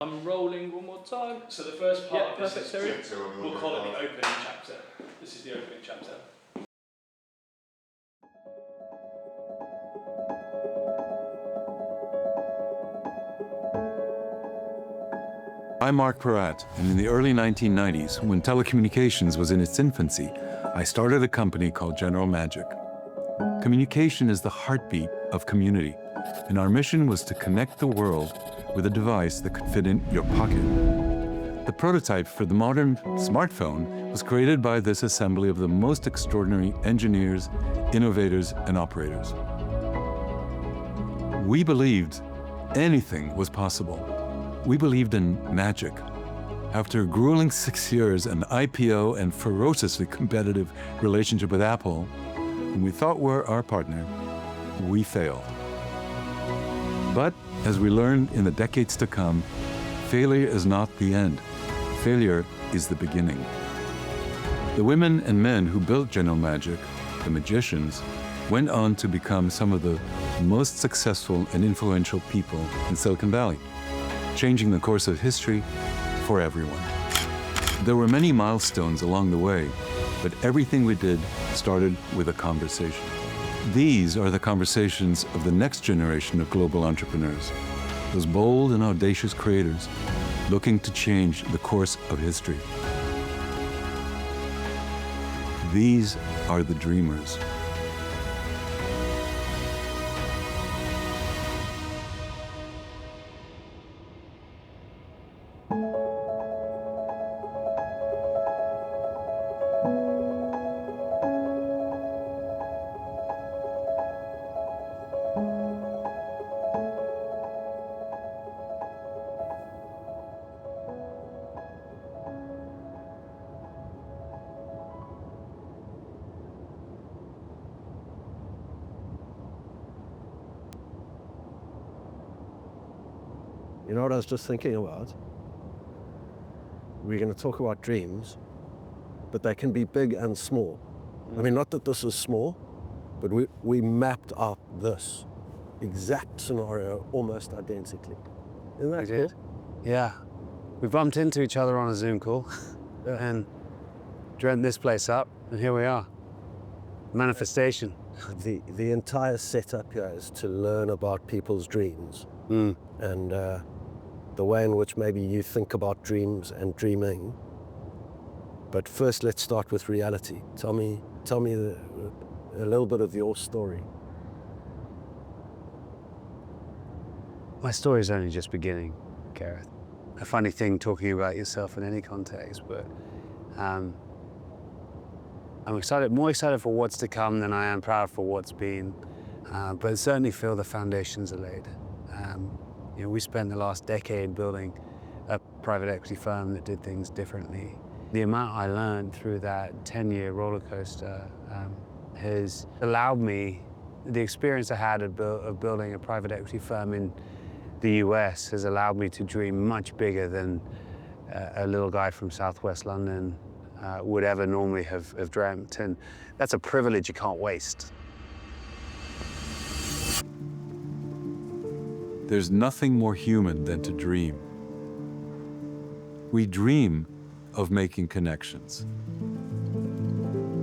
I'm rolling one more time. So the first part of this perfect, is, we'll call it the opening chapter. This is the opening chapter. I'm Marc Porat, and in the early 1990s, when telecommunications was in its infancy, I started a company called General Magic. Communication is the heartbeat of community, and our mission was to connect the world with a device that could fit in your pocket. The prototype for the modern smartphone was created by this assembly of the most extraordinary engineers, innovators, and operators. We believed anything was possible. We believed in magic. After a grueling 6 years, an IPO, and ferociously competitive relationship with Apple, whom we thought were our partner, we failed. But as we learned in the decades to come, failure is not the end. Failure is the beginning. The women and men who built General Magic, the magicians, went on to become some of the most successful and influential people in Silicon Valley, changing the course of history for everyone. There were many milestones along the way, but everything we did started with a conversation. These are the conversations of the next generation of global entrepreneurs, those bold and audacious creators looking to change the course of history. These are the dreamers. You know what I was just thinking about? We're going to talk about dreams, but they can be big and small. I mean, not that this is small, but we mapped out this exact scenario almost identically. Isn't that cool? Yeah. We bumped into each other on a Zoom call and dreamt this place up, and here we are. Manifestation. The entire setup here is to learn about people's dreams and the way in which maybe you think about dreams and dreaming. But first, let's start with reality. Tell me a little bit of your story. My story's only just beginning, Gareth. A funny thing talking about yourself in any context, but I'm more excited for what's to come than I am proud for what's been. But certainly feel the foundations are laid. You know, we spent the last decade building a private equity firm that did things differently. The amount I learned through that 10-year roller coaster has allowed me, the experience I had of building a private equity firm in the US has allowed me to dream much bigger than a little guy from Southwest London would ever normally have dreamt. And that's a privilege you can't waste. There's nothing more human than to dream. We dream of making connections,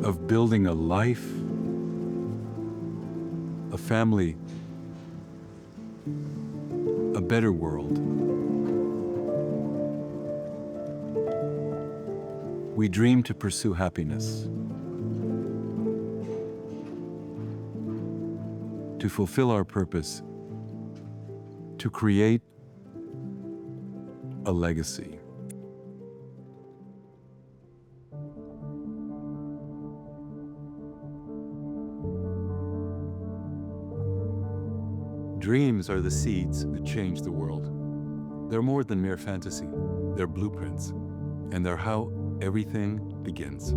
of building a life, a family, a better world. We dream to pursue happiness, to fulfill our purpose, to create a legacy. Dreams are the seeds that change the world. They're more than mere fantasy. They're blueprints, and they're how everything begins.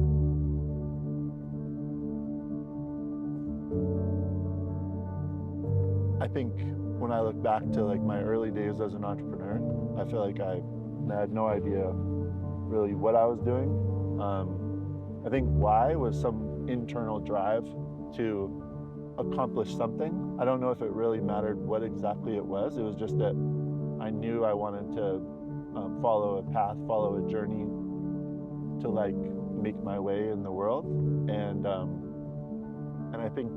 I think when I look back to like my early days as an entrepreneur, I feel like I had no idea really what I was doing. I think why was some internal drive to accomplish something. I don't know if it really mattered what exactly it was. It was just that I knew I wanted to follow a path, follow a journey to like make my way in the world. And I think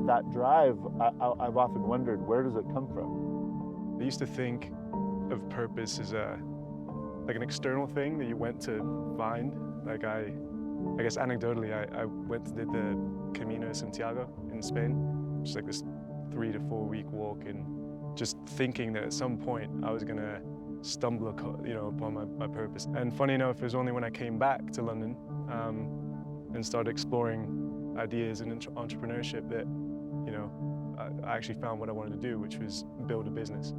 that drive, I've often wondered, where does it come from? I used to think of purpose as like an external thing that you went to find. Like I guess anecdotally, I went to did the Camino de Santiago in Spain, which is like this 3 to 4 week walk, and just thinking that at some point I was gonna stumble, upon my purpose. And funny enough, it was only when I came back to London and started exploring ideas and entrepreneurship that, I actually found what I wanted to do, which was build a business.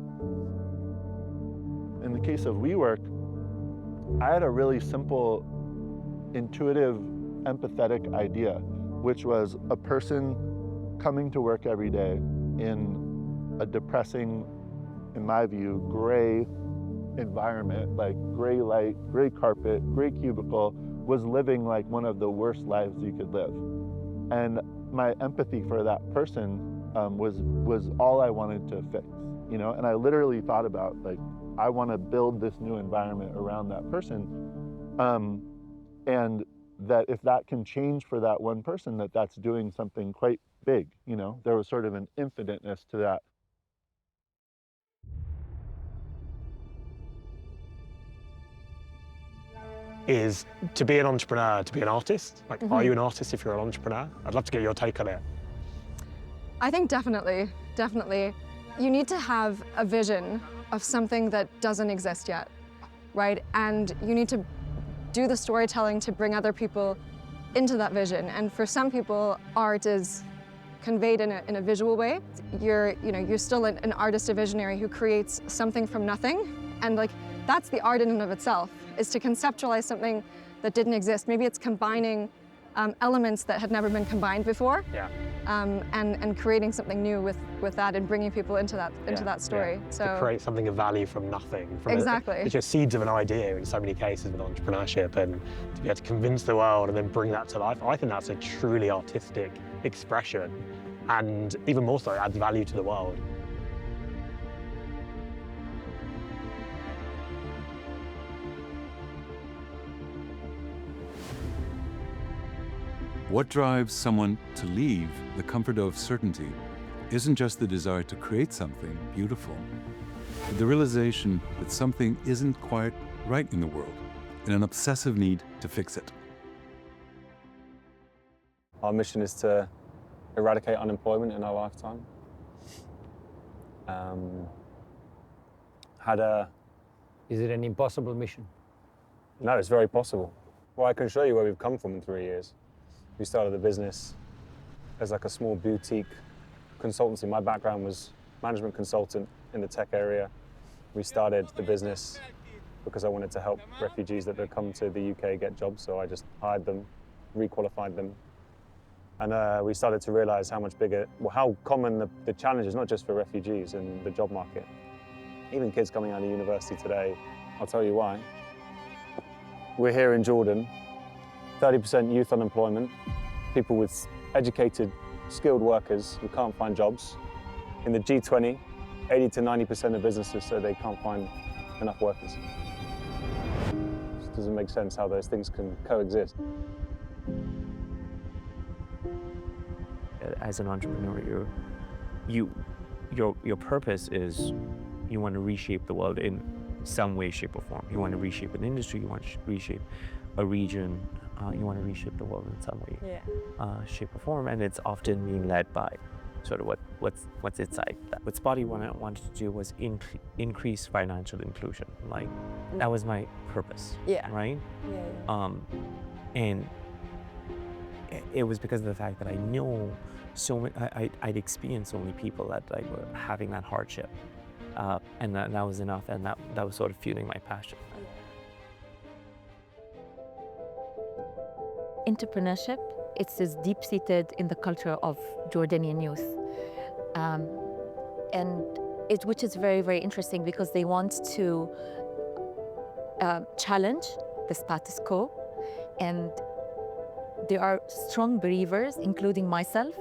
In the case of WeWork, I had a really simple, intuitive, empathetic idea, which was a person coming to work every day in a depressing, in my view, gray environment, like gray light, gray carpet, gray cubicle, was living like one of the worst lives you could live. And my empathy for that person was all I wanted to fix, and I literally thought about, like, I want to build this new environment around that person, and that if that can change for that one person, that's doing something quite big. There was sort of an infiniteness to that. Is to be an entrepreneur, to be an artist? Like, are you an artist if you're an entrepreneur? I'd love to get your take on it. I think definitely. You need to have a vision of something that doesn't exist yet, right? And you need to do the storytelling to bring other people into that vision. And for some people, art is conveyed in a visual way. You're still an artist, a visionary who creates something from nothing. And like, that's the art in and of itself, is to conceptualize something that didn't exist. Maybe it's combining elements that had never been combined before. Yeah. And creating something new with that, and bringing people into that story. Yeah. So to create something of value from nothing. Exactly. It's just seeds of an idea in so many cases with entrepreneurship, and to be able to convince the world and then bring that to life. I think that's a truly artistic expression, and even more so, it adds value to the world. What drives someone to leave the comfort of certainty isn't just the desire to create something beautiful, but the realization that something isn't quite right in the world, and an obsessive need to fix it. Our mission is to eradicate unemployment in our lifetime. Is it an impossible mission? No, it's very possible. Well, I can show you where we've come from in 3 years. We started the business as like a small boutique consultancy. My background was management consultant in the tech area. We started the business because I wanted to help refugees that had come to the UK get jobs, so I just hired them, requalified them. And we started to realize how much bigger, how common the challenge is, not just for refugees in the job market. Even kids coming out of university today, I'll tell you why. We're here in Jordan, 30% youth unemployment, people with educated, skilled workers who can't find jobs. In the G20, 80 to 90% of businesses say they can't find enough workers. It doesn't make sense how those things can coexist. As an entrepreneur, your purpose is you want to reshape the world in some way, shape, or form. You want to reshape an industry, you want to reshape a region, you want to reshape the world in some way, shape, or form, and it's often being led by sort of what's inside. What Spotty wanted to do was increase financial inclusion. Like, that was my purpose, right? And it was because of the fact that I know so many, I'd experienced so many people that like were having that hardship, and that was enough, and that was sort of fueling my passion. Entrepreneurship, it's deep-seated in the culture of Jordanian youth, which is very, very interesting because they want to challenge the status quo, and they are strong believers, including myself,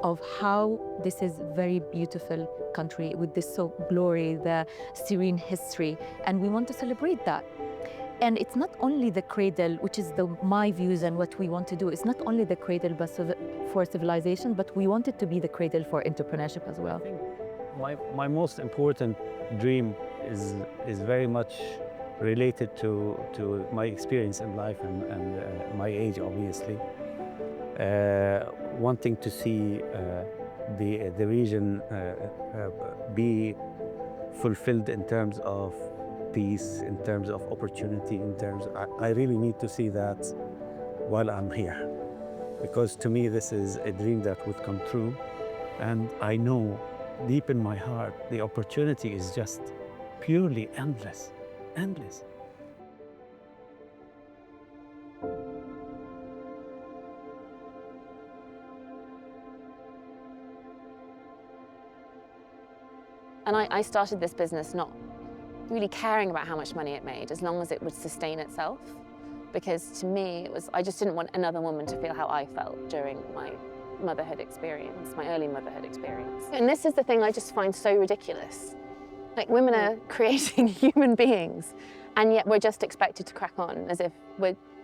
of how this is very beautiful country with this so glory, the serene history, and we want to celebrate that. And it's not only the cradle, which is my views and what we want to do. It's not only the cradle for civilization, but we want it to be the cradle for entrepreneurship as well. My most important dream is very much related to my experience in life and my age, obviously. Wanting to see the region be fulfilled in terms of peace, in terms of opportunity, in terms I really need to see that while I'm here. Because to me, this is a dream that would come true. And I know deep in my heart, the opportunity is just purely endless, endless. And I started this business not really caring about how much money it made, as long as it would sustain itself. Because to me, I just didn't want another woman to feel how I felt during my motherhood experience, my early motherhood experience. And this is the thing I just find so ridiculous. Like, women are creating human beings, and yet we're just expected to crack on as if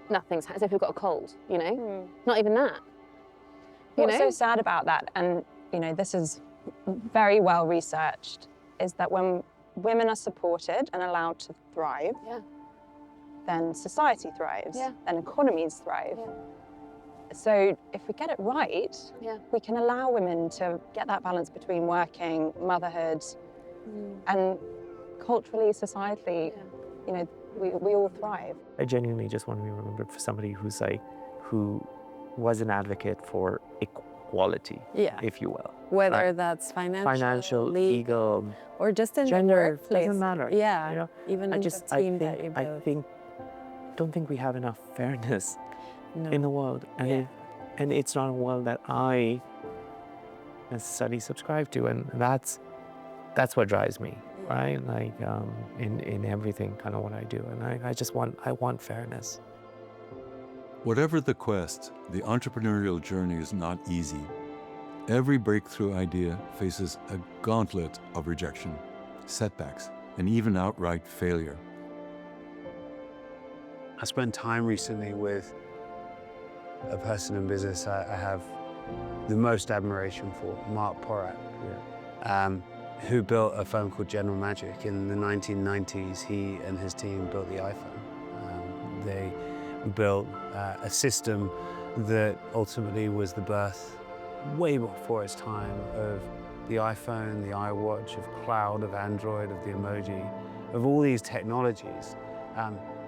as if we've got a cold, you know? Not even that. What's so sad about that, and you know, this is very well researched, is that when women are supported and allowed to thrive, then society thrives, then economies thrive. So if we get it right, we can allow women to get that balance between working, motherhood, and culturally, societally, you know, we all thrive. I genuinely just want to be remembered for somebody who was an advocate for equality, if you will. Whether that's financial, legal, or just in gender, the workplace. doesn't matter. Yeah, you know? even in the team that you build. Don't think we have enough fairness in the world, and it's not a world that I necessarily subscribe to, and that's what drives me, right? Like in everything, kind of what I do, and I want fairness. Whatever the quest, the entrepreneurial journey is not easy. Every breakthrough idea faces a gauntlet of rejection, setbacks, and even outright failure. I spent time recently with a person in business I have the most admiration for, Marc Porat, who built a firm called General Magic. In the 1990s, he and his team built the iPhone. They built a system that ultimately was the birth, way before its time, of the iPhone, the iWatch, of cloud, of Android, of the emoji, of all these technologies.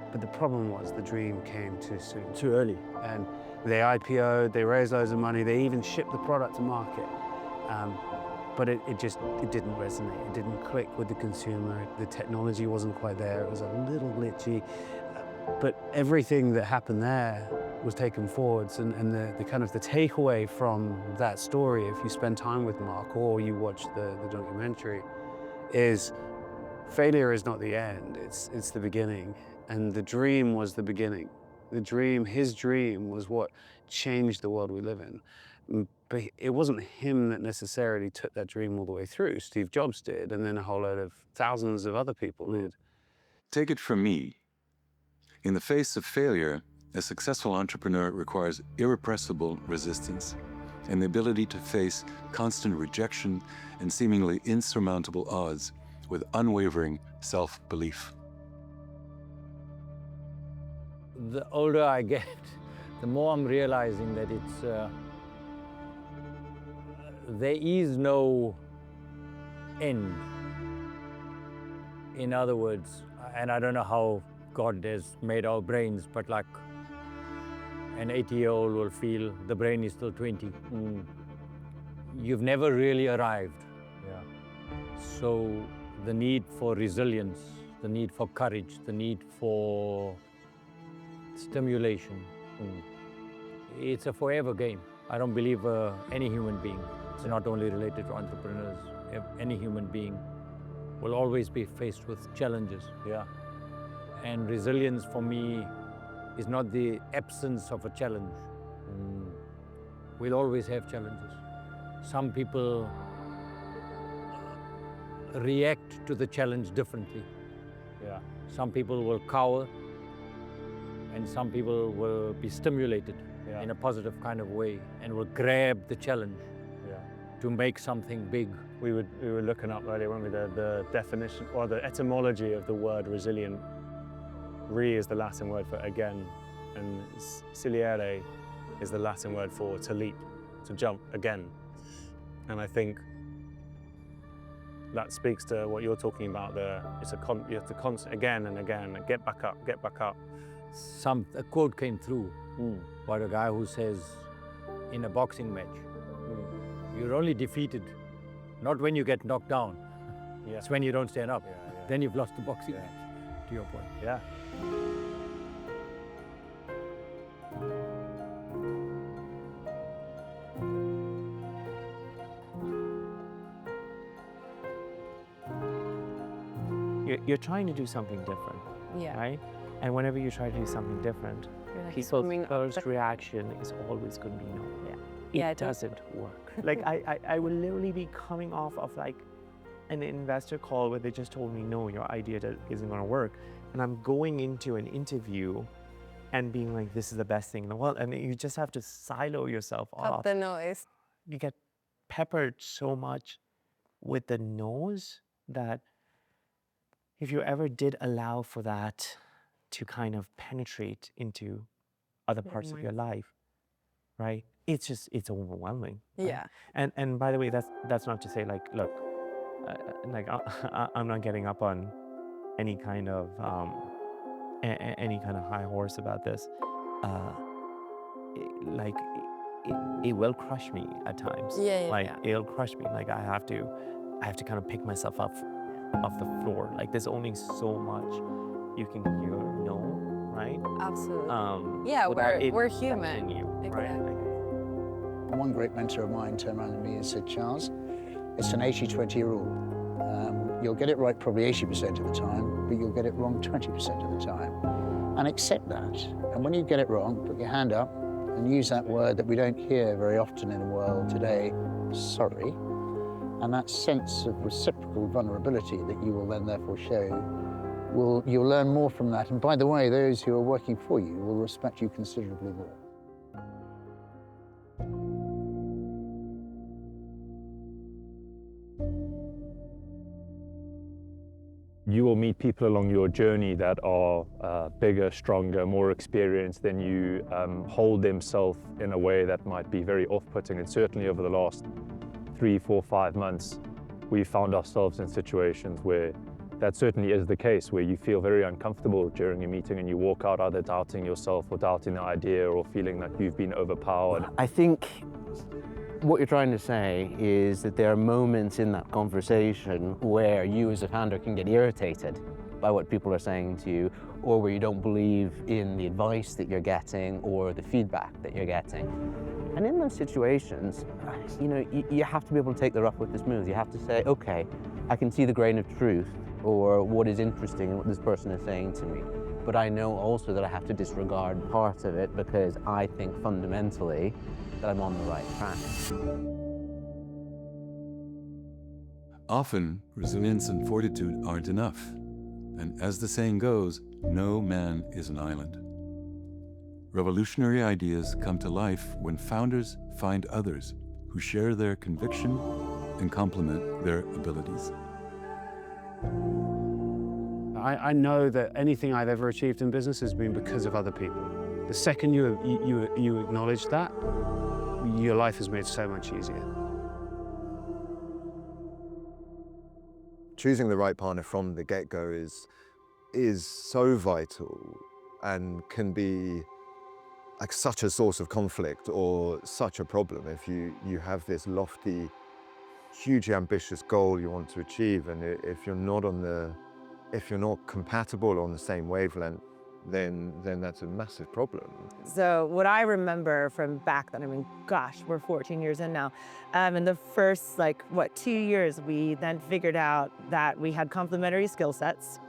But the problem was the dream came too soon. Too early. And they IPO'd, they raised loads of money, they even shipped the product to market. But it didn't resonate. It didn't click with the consumer. The technology wasn't quite there. It was a little glitchy. But everything that happened there was taken forwards, and the kind of the takeaway from that story, if you spend time with Marc or you watch the documentary, is failure is not the end, it's the beginning. And the dream was the beginning. His dream was what changed the world we live in. But it wasn't him that necessarily took that dream all the way through. Steve Jobs did, and then a whole load of thousands of other people did. Take it from me. In the face of failure, a successful entrepreneur requires irrepressible resistance and the ability to face constant rejection and seemingly insurmountable odds with unwavering self-belief. The older I get, the more I'm realizing that there is no end. In other words, and I don't know how God has made our brains, but like an 80-year-old will feel the brain is still 20. You've never really arrived. So the need for resilience, the need for courage, the need for stimulation, it's a forever game. I don't believe any human being, it's not only related to entrepreneurs, any human being will always be faced with challenges. And resilience for me is not the absence of a challenge. We'll always have challenges. Some people react to the challenge differently. Yeah. Some people will cower, and some people will be stimulated in a positive kind of way and will grab the challenge to make something big. We were looking up earlier, weren't we, the definition or the etymology of the word resilient. Re is the Latin word for again, and siliere is the Latin word for to leap, to jump again. And I think that speaks to what you're talking about there. You have to constant again and again, get back up, get back up. A quote came through by a guy who says, in a boxing match, you're only defeated not when you get knocked down, it's when you don't stand up. Then you've lost the boxing match, to your point. Yeah. You're trying to do something different, right? And whenever you try to do something different, like people's first reaction is always going to be no. It doesn't work. Like I will literally be coming off of like an investor call where they just told me, no, your idea isn't going to work. And I'm going into an interview and being like, this is the best thing in the world. And you just have to silo yourself off. Cut the noise. You get peppered so much with the no's that if you ever did allow for that to kind of penetrate into other parts of your life, right? It's overwhelming. Right? Yeah. And by the way, that's not to say like, look, I'm not getting up on any kind of high horse about this. It will crush me at times. It'll crush me. Like I have to kind of pick myself up off the floor. Like there's only so much you can hear no, right? Absolutely. Yeah, we're human. Exactly. Right? One great mentor of mine turned around to me and said, Charles, it's an 80-20 rule. You'll get it right probably 80% of the time, but you'll get it wrong 20% of the time. And accept that. And when you get it wrong, put your hand up and use that word that we don't hear very often in the world today, sorry. And that sense of reciprocal vulnerability that you will then therefore show, you'll learn more from that. And by the way, those who are working for you will respect you considerably more. You will meet people along your journey that are bigger, stronger, more experienced than you, hold themselves in a way that might be very off-putting. And certainly over the last 3, 4, 5 months, we found ourselves in situations where that certainly is the case, where you feel very uncomfortable during a meeting and you walk out either doubting yourself or doubting the idea or feeling like you've been overpowered. I think what you're trying to say is that there are moments in that conversation where you as a founder can get irritated by what people are saying to you, or where you don't believe in the advice that you're getting or the feedback that you're getting. And in those situations, you have to be able to take the rough with the smooth. You have to say, okay, I can see the grain of truth or what is interesting in what this person is saying to me. But I know also that I have to disregard part of it because I think fundamentally that I'm on the right track. Often, resilience and fortitude aren't enough. And as the saying goes, no man is an island. Revolutionary ideas come to life when founders find others who share their conviction and complement their abilities. I know that anything I've ever achieved in business has been because of other people. The second you acknowledge that, your life is made so much easier. Choosing the right partner from the get-go is so vital and can be like such a source of conflict or such a problem if you have this lofty, hugely ambitious goal you want to achieve, and if you're not compatible on the same wavelength, then that's a massive problem. So what I remember from back then, I mean, gosh, we're 14 years in now. In the first, 2 years, we then figured out that we had complementary skill sets,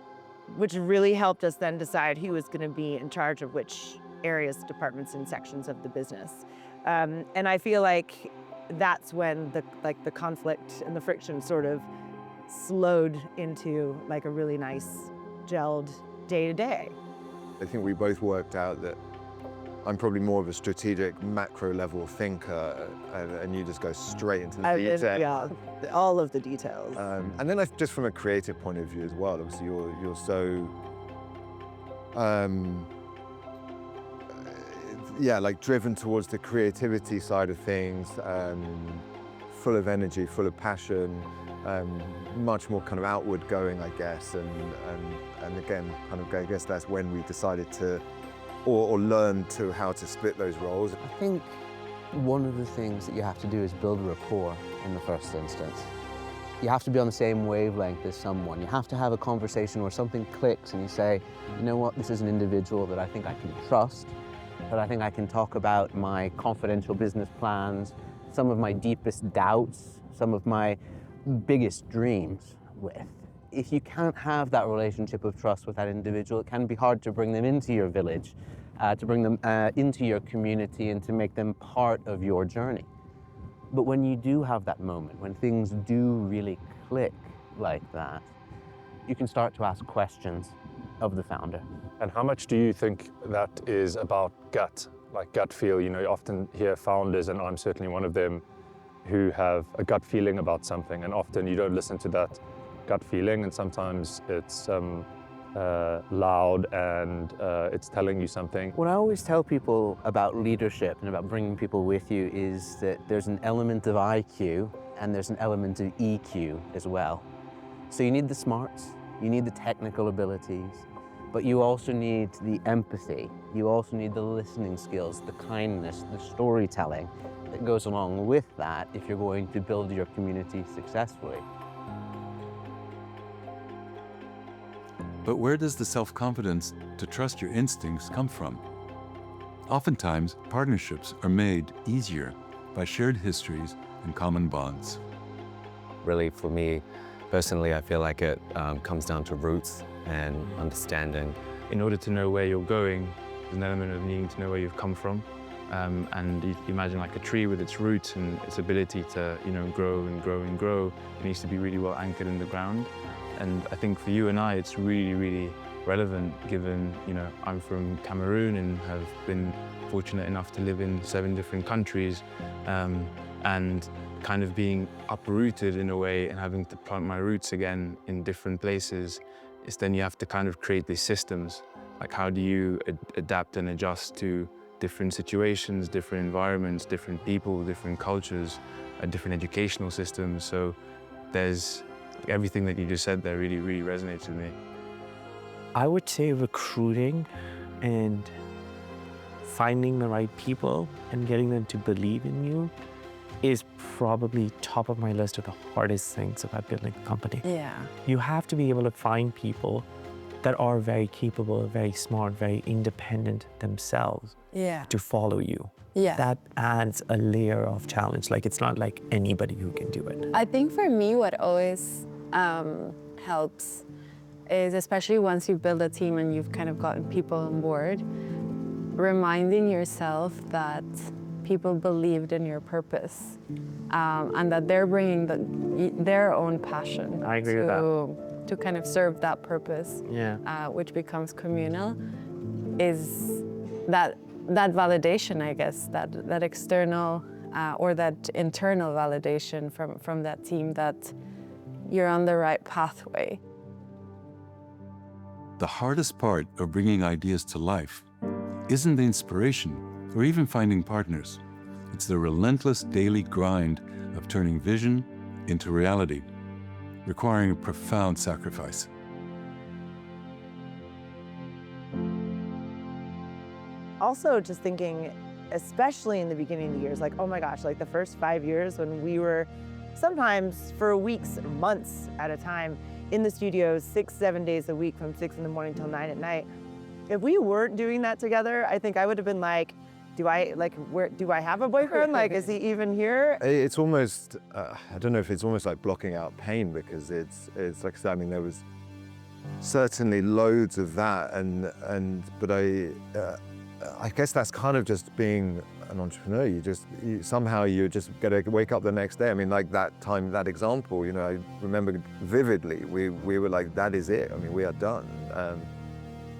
which really helped us then decide who was going to be in charge of which areas, departments, and sections of the business. And I feel like that's when the conflict and the friction sort of slowed into like a really nice gelled day-to-day. I think we both worked out that I'm probably more of a strategic macro level thinker, and you just go straight into the detail. Yeah, all of the details. And then just from a creative point of view as well, obviously you're so, yeah, like driven towards the creativity side of things, full of energy, full of passion, much more kind of outward going, I guess. And again, kind of, I guess that's when we decided to, or learned to how to split those roles. I think one of the things that you have to do is build rapport in the first instance. You have to be on the same wavelength as someone. You have to have a conversation where something clicks and you say, you know what, this is an individual that I think I can trust, that I think I can talk about my confidential business plans, some of my deepest doubts, some of my biggest dreams with. If you can't have that relationship of trust with that individual, it can be hard to bring them into your village, to bring them into your community and to make them part of your journey. But when you do have that moment, when things do really click like that, you can start to ask questions of the founder. And how much do you think that is about gut, like gut feel? You know, you often hear founders, and I'm certainly one of them, who have a gut feeling about something, and often you don't listen to that gut feeling, and sometimes it's loud and it's telling you something. What I always tell people about leadership and about bringing people with you is that there's an element of IQ and there's an element of EQ as well. So you need the smarts, you need the technical abilities, but you also need the empathy, you also need the listening skills, the kindness, the storytelling that goes along with that if you're going to build your community successfully. But where does the self-confidence to trust your instincts come from? Oftentimes, partnerships are made easier by shared histories and common bonds. Really, for me, personally, I feel like it comes down to roots and understanding. In order to know where you're going, there's an element of needing to know where you've come from. And you imagine like a tree with its roots and its ability to, grow and grow and grow. It needs to be really well anchored in the ground. And I think for you and I, it's really, really relevant given, I'm from Cameroon and have been fortunate enough to live in 7 different countries, and kind of being uprooted in a way and having to plant my roots again in different places. Is then you have to kind of create these systems. Like how do you adapt and adjust to different situations, different environments, different people, different cultures, different educational systems. So there's everything that you just said there really, really resonates with me. I would say recruiting and finding the right people and getting them to believe in you is probably top of my list of the hardest things about building a company. Yeah. You have to be able to find people that are very capable, very smart, very independent themselves to follow you. Yeah. That adds a layer of challenge. Like, it's not like anybody who can do it. I think for me, what always helps is, especially once you've built a team and you've kind of gotten people on board, reminding yourself that people believed in your purpose, and that they're bringing their own passion I agree with that. To kind of serve that purpose, which becomes communal, is that validation, I guess, that external or that internal validation from that team that you're on the right pathway. The hardest part of bringing ideas to life isn't the inspiration or even finding partners. It's the relentless daily grind of turning vision into reality, requiring a profound sacrifice. Also just thinking, especially in the beginning of the years, like, oh my gosh, like the first 5 years when we were sometimes for weeks, months at a time in the studios, 6-7 days a week from 6 in the morning till 9 at night. If we weren't doing that together, I think I would have been like, do I have a boyfriend? Like, is he even here? It's almost, I don't know if it's almost like blocking out pain, because it's like I said, I mean, there was certainly loads of that, but I guess that's kind of just being an entrepreneur. Somehow you just got to wake up the next day. I mean, like that time, that example, you know, I remember vividly. We were like, that is it. I mean, we are done.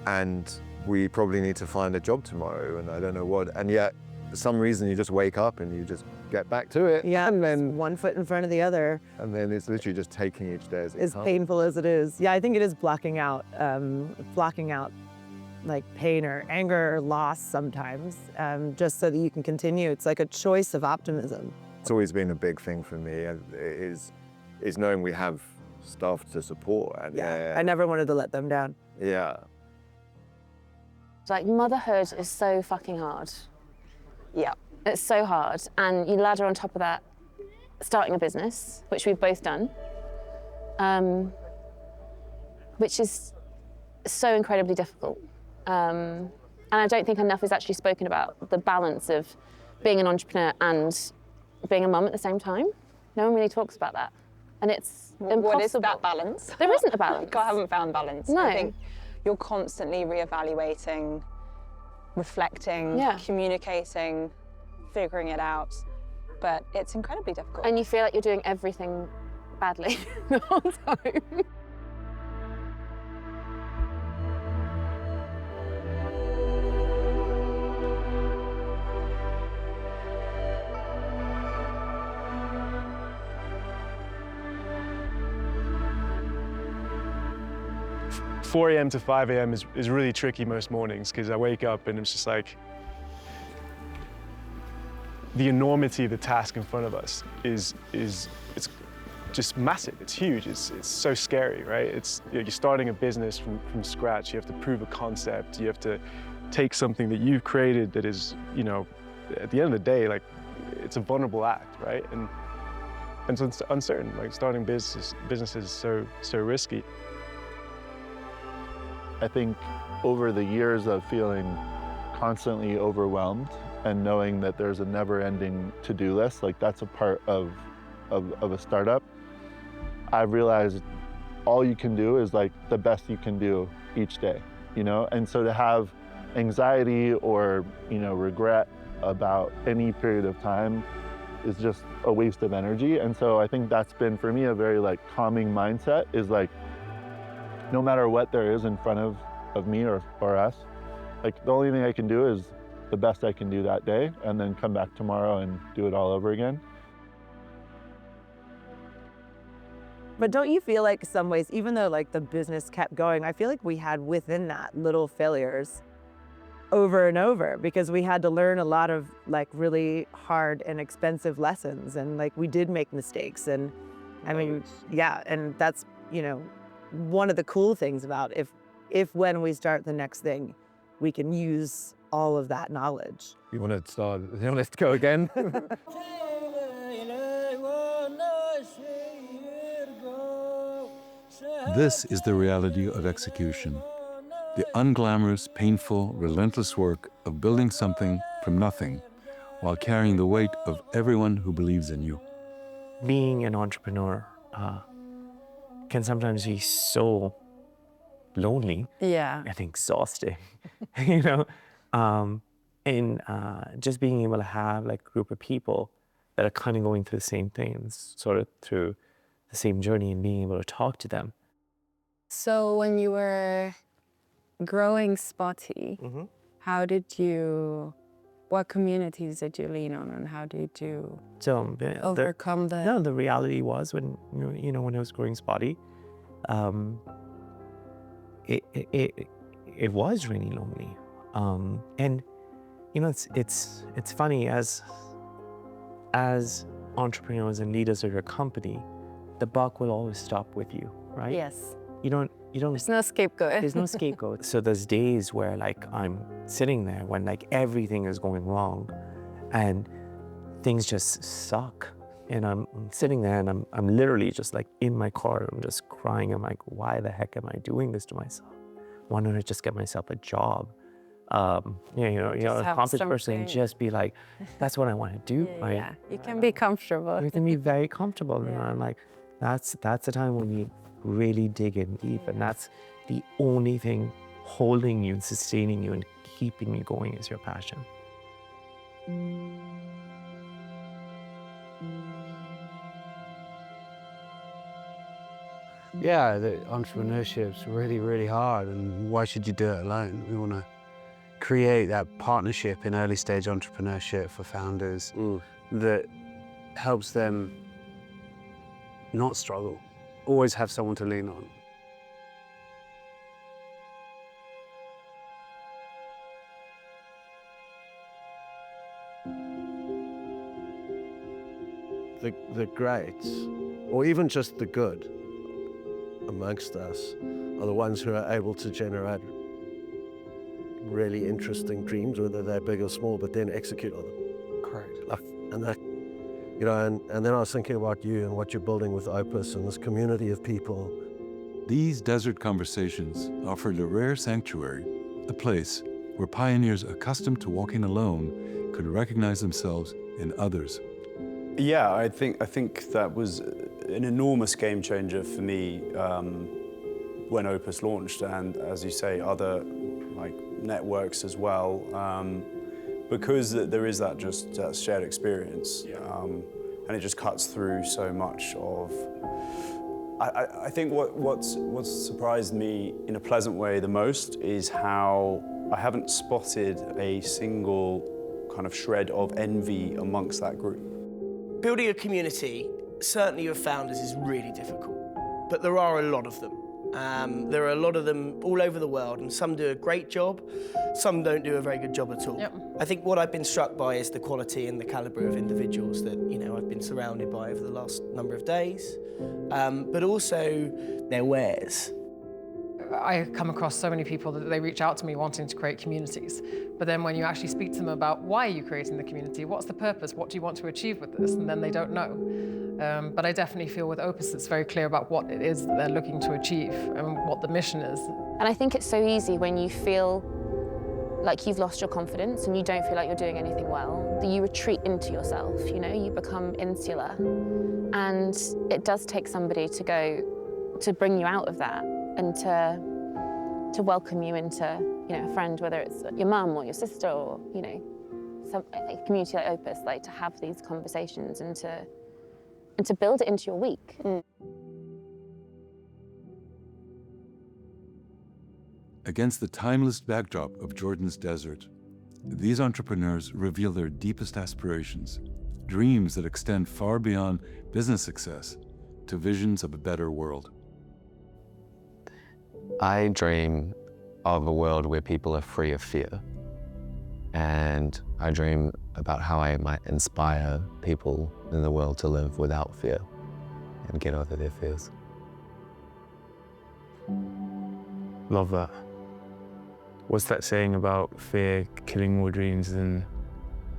And we probably need to find a job tomorrow, and I don't know what. And yet, for some reason, you just wake up and you just get back to it. Yeah, and then one foot in front of the other. And then it's literally just taking each day as it As comes. painful as it is. Yeah, I think it is blocking out like pain or anger or loss sometimes, just so that you can continue. It's like a choice of optimism. It's always been a big thing for me, is knowing we have staff to support. And, I never wanted to let them down. Yeah. Like, motherhood is so fucking hard. Yeah. It's so hard. And you ladder on top of that starting a business, which we've both done, which is so incredibly difficult. And I don't think enough is actually spoken about, the balance of being an entrepreneur and being a mum at the same time. No one really talks about that. And it's impossible. What is that balance? There isn't a balance. I haven't found balance. No. I think you're constantly reevaluating, reflecting, communicating, figuring it out. But it's incredibly difficult. And you feel like you're doing everything badly the whole time. 4 a.m. to 5 a.m. is really tricky most mornings, because I wake up and it's just like, the enormity of the task in front of us it's just massive. It's huge. It's so scary, right? You're starting a business from scratch. You have to prove a concept. You have to take something that you've created that is, you know, at the end of the day, like, it's a vulnerable act, right? And so it's uncertain. Like, starting business is so risky. I think over the years of feeling constantly overwhelmed and knowing that there's a never-ending to-do list, like, that's a part of a startup, I've realized all you can do is like the best you can do each day, you know? And so to have anxiety or, you know, regret about any period of time is just a waste of energy. And so I think that's been for me a very like calming mindset, is like, no matter what there is in front of me or us, like, the only thing I can do is the best I can do that day, and then come back tomorrow and do it all over again. But don't you feel like some ways, even though like the business kept going, I feel like we had within that little failures over and over, because we had to learn a lot of like really hard and expensive lessons, and like we did make mistakes. And I mean, yeah, and that's, you know, one of the cool things about if when we start the next thing, we can use all of that knowledge. You want to start? Let's go again. This is the reality of execution. The unglamorous, painful, relentless work of building something from nothing while carrying the weight of everyone who believes in you. Being an entrepreneur can sometimes be so lonely, yeah, and exhausting, you know? And just being able to have like a group of people that are kind of going through the same things, sort of through the same journey, and being able to talk to them. So when you were growing Spotty, what communities did you lean on, and how did you overcome the... No, the reality was when, you know, when I was growing Spotty, it was really lonely. And, you know, it's funny, as entrepreneurs and leaders of your company, the buck will always stop with you, right? Yes. You don't. There's no scapegoat. There's no scapegoat. So there's days where like I'm sitting there when like everything is going wrong, and things just suck, and I'm sitting there and I'm literally just like in my car. I'm just crying. I'm like, why the heck am I doing this to myself? Why don't I just get myself a job? You know, a accomplished person, just be like, that's what I want to do. Yeah, yeah. You can be comfortable. You can be very comfortable. Yeah. And I'm like, that's the time when you really dig in deep, and that's the only thing holding you and sustaining you and keeping you going is your passion. Yeah, the entrepreneurship's really, really hard, and why should you do it alone? We want to create that partnership in early stage entrepreneurship for founders that helps them not struggle, always have someone to lean on. The greats, or even just the good amongst us, are the ones who are able to generate really interesting dreams, whether they're big or small, but then execute on them. Correct. And that, you know, and then I was thinking about you and what you're building with Opus and this community of people. These desert conversations offered a rare sanctuary, a place where pioneers accustomed to walking alone could recognize themselves in others. Yeah, I think that was an enormous game changer for me when Opus launched, and as you say, other networks as well, because there is that just shared experience, and it just cuts through so much of. I think what's surprised me in a pleasant way the most is how I haven't spotted a single kind of shred of envy amongst that group. Building a community, certainly of founders, is really difficult, but there are a lot of them. There are a lot of them all over the world, and some do a great job, some don't do a very good job at all. Yep. I think what I've been struck by is the quality and the calibre of individuals that I've been surrounded by over the last number of days, but also their wares. I come across so many people that they reach out to me wanting to create communities. But then when you actually speak to them about why are you creating the community, what's the purpose, what do you want to achieve with this, and then they don't know. But I definitely feel with Opus it's very clear about what it is that they're looking to achieve and what the mission is. And I think it's so easy when you feel like you've lost your confidence and you don't feel like you're doing anything well, that you retreat into yourself, you become insular. And it does take somebody to bring you out of that and to welcome you into, a friend, whether it's your mum or your sister or, a community like Opus, to have these conversations and to build it into your week. Against the timeless backdrop of Jordan's desert, these entrepreneurs reveal their deepest aspirations, dreams that extend far beyond business success to visions of a better world. I dream of a world where people are free of fear. And I dream about how I might inspire people in the world to live without fear and get over their fears. Love that. What's that saying about fear killing more dreams than,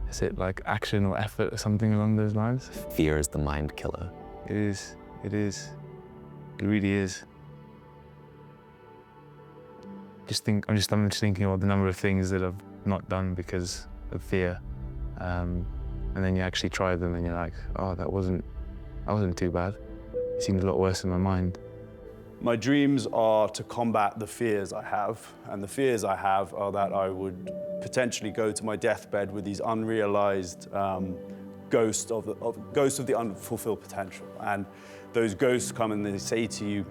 is it like action or effort or something along those lines? Fear is the mind killer. It is. It really is. I'm just thinking about the number of things that I've not done because of fear. And then you actually try them and you're like, oh, that wasn't too bad. It seemed a lot worse in my mind. My dreams are to combat the fears I have, and the fears I have are that I would potentially go to my deathbed with these unrealized ghosts of the unfulfilled potential. And those ghosts come and they say to you,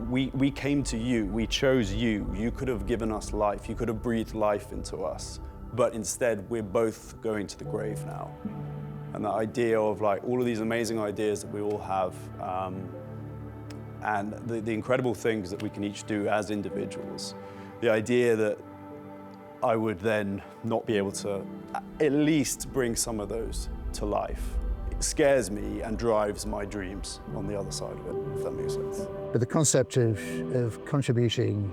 we came to you, we chose you, you could have given us life, you could have breathed life into us, but instead we're both going to the grave now. And the idea of all of these amazing ideas that we all have, and the incredible things that we can each do as individuals, the idea that I would then not be able to at least bring some of those to life, it scares me and drives my dreams on the other side of it, if that makes sense. But the concept of contributing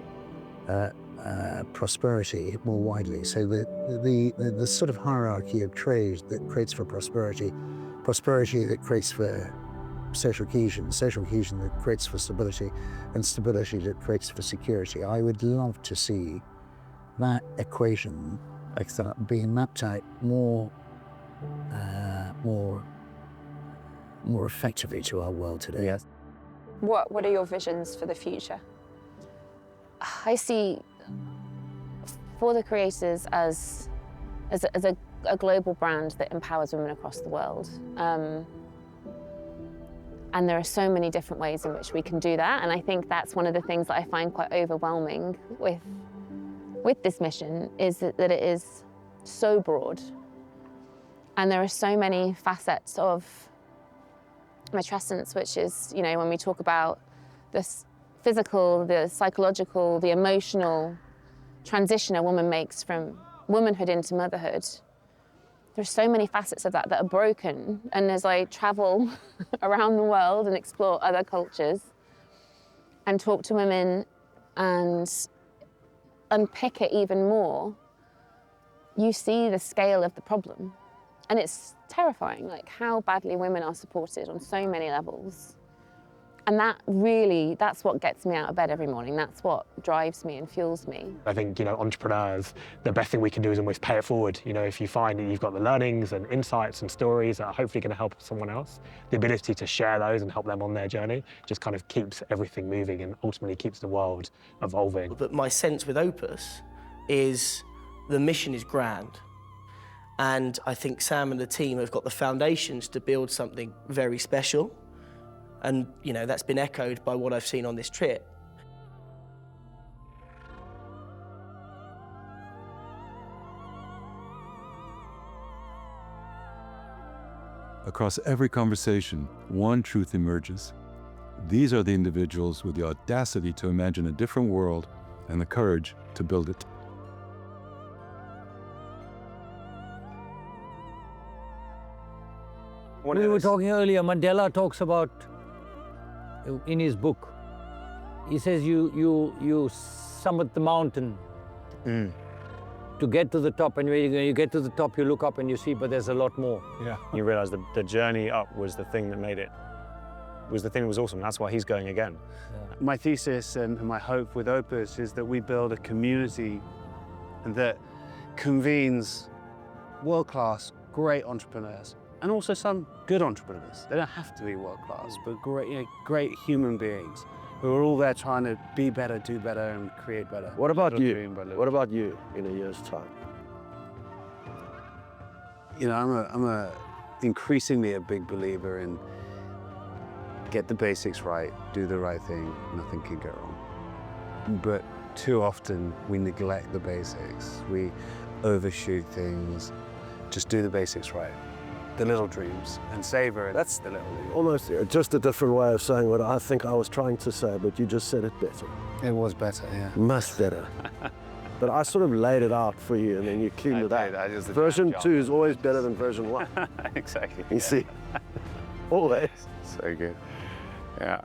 prosperity more widely, so the sort of hierarchy of trade that creates for prosperity, prosperity that creates for social cohesion that creates for stability, and stability that creates for security. I would love to see that equation being mapped out more effectively to our world today. Yes. What are your visions for the future? I see for the creators as as a global brand that empowers women across the world. And there are so many different ways in which we can do that. And I think that's one of the things that I find quite overwhelming with this mission, is that it is so broad. And there are so many facets of matrescence, which is, you know, when we talk about the physical, the psychological, the emotional transition a woman makes from womanhood into motherhood. There's so many facets of that are broken. And as I travel around the world and explore other cultures and talk to women and unpick it even more, you see the scale of the problem. And it's terrifying, like how badly women are supported on so many levels. And that's what gets me out of bed every morning. That's what drives me and fuels me. I think, you know, entrepreneurs, the best thing we can do is almost pay it forward. You know, if you find that you've got the learnings and insights and stories that are hopefully going to help someone else, the ability to share those and help them on their journey just kind of keeps everything moving and ultimately keeps the world evolving. But my sense with Opus is the mission is grand. And I think Sam and the team have got the foundations to build something very special. And, you know, that's been echoed by what I've seen on this trip. Across every conversation, one truth emerges. These are the individuals with the audacity to imagine a different world and the courage to build it. We were talking earlier, Mandela talks about, in his book, he says you summit the mountain to get to the top, and when you get to the top, you look up and you see, but there's a lot more. Yeah. You realise the journey up was the thing that made it, was the thing that was awesome. That's why he's going again. Yeah. My thesis and my hope with Opus is that we build a community that convenes world-class, great entrepreneurs, and also some good entrepreneurs. They don't have to be world-class, but great, you know, great human beings who are all there trying to be better, do better, and create better. What about you? What about you in a year's time? You know, I'm increasingly a big believer in get the basics right, do the right thing, nothing can go wrong. But too often we neglect the basics. We overshoot things. Just do the basics right. The little dreams and savor it. That's the little dreams. Almost just a different way of saying what I think I was trying to say, but you just said it better. It was better, yeah. Much better. But I sort of laid it out for you and then you cleaned it up. Version 2 is always better than version 1. Exactly. You see? Always. So good. Yeah.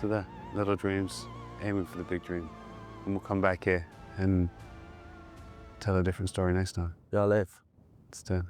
So there, little dreams, aiming for the big dream. And we'll come back here and tell a different story next time. Ja, leef. Let's do it.